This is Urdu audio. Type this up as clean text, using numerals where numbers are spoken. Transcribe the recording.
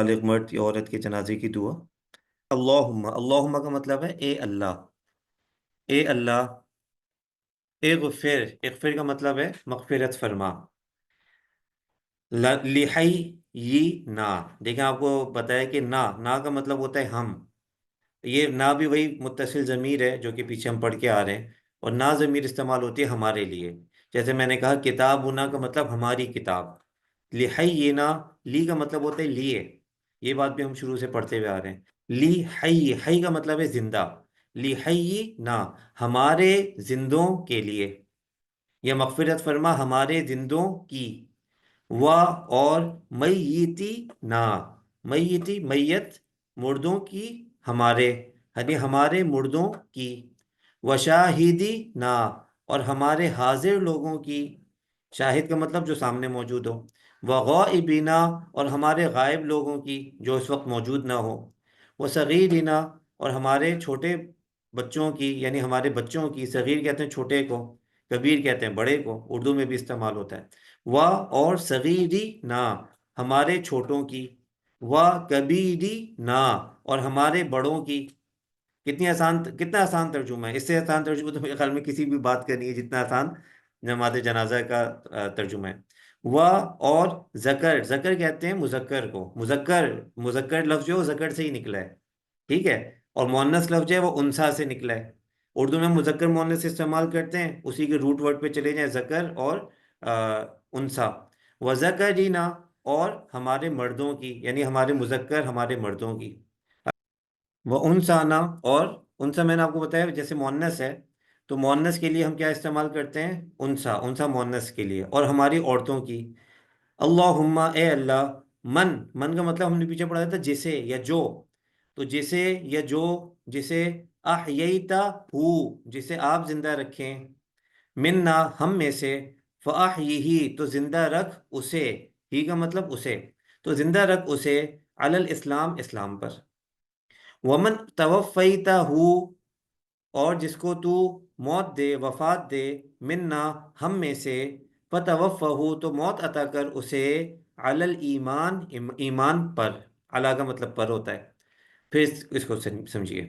بالغ مرد یا عورت کے جنازے کی دعا۔ اللہم کا مطلب ہے اے اللہ، اے اللہ، اغفر کا مطلب ہے مغفرت فرما، نا، دیکھیں آپ کو بتایا کہ نا کا مطلب ہوتا ہے ہم، یہ نا بھی وہی متصل ضمیر ہے جو کہ پیچھے ہم پڑھ کے آ رہے ہیں، اور نا ضمیر استعمال ہوتی ہے ہمارے لیے، جیسے میں نے کہا کتابنا کا مطلب ہماری کتاب، لحینا، لی کا مطلب ہوتا ہے لیے، یہ بات بھی ہم شروع سے پڑھتے ہوئے آ رہے ہیں، حی کا مطلب ہے زندہ، لحینا، ہمارے زندوں کے لیے، یا مغفرت فرما ہمارے زندوں کی، اور میتی نا، میتی میت، مردوں کی، ہمارے، یعنی ہمارے مردوں کی، وشاہدی نا، اور ہمارے حاضر لوگوں کی، شاہد کا مطلب جو سامنے موجود ہو، وغائبینا، اور ہمارے غائب لوگوں کی جو اس وقت موجود نہ ہو، وصغیرنا، اور ہمارے چھوٹے بچوں کی، یعنی ہمارے بچوں کی، صغیر کہتے ہیں چھوٹے کو، کبیر کہتے ہیں بڑے کو، اردو میں بھی استعمال ہوتا ہے، اور صغیری نا، ہمارے چھوٹوں کی، کبیری نا، اور ہمارے بڑوں کی۔ کتنا آسان ترجمہ ہے، اس سے آسان ترجمہ تو میرے خیال میں کسی بھی بات کا نہیں ہے جتنا آسان نماز جنازہ کا ترجمہ ہے۔ اور ذکر کہتے ہیں مذکر کو، مذکر لفظ جو ہے وہ ذکر سے ہی نکلا ہے، ٹھیک ہے، اور مؤنث لفظ جو ہے وہ انسا سے نکلا ہے، اردو میں مذکر مؤنث استعمال کرتے ہیں، اسی کے روٹ ورڈ پہ چلے جائیں، ذکر اور انسا، وذکرینا، اور ہمارے مردوں کی، یعنی ہمارے مذکر ہمارے مردوں کی، انسانا، اور انسا میں نے آپ کو بتایا جیسے مؤنث ہے تو مؤنث کے لیے ہم کیا استعمال کرتے ہیں، انسا مؤنث کے لیے، اور ہماری عورتوں کی، اللہم اے اللہ، من کا مطلب ہم نے پیچھے پڑھا تھا جسے یا جو، تو جسے یا جو، جسے احییتا ہو، جسے آپ زندہ رکھیں، منا ہم میں سے، فاحیہ تو زندہ رکھ اسے، ہی کا مطلب اسے، تو زندہ رکھ اسے، علی الاسلام اسلام پر، ومن توفیتہ، اور جس کو تو موت دے، وفات دے، منا ہم میں سے، فتوفہ تو موت عطا کر اسے، علی الایمان ایمان پر، علی کا مطلب پر ہوتا ہے، پھر اس کو سمجھیے،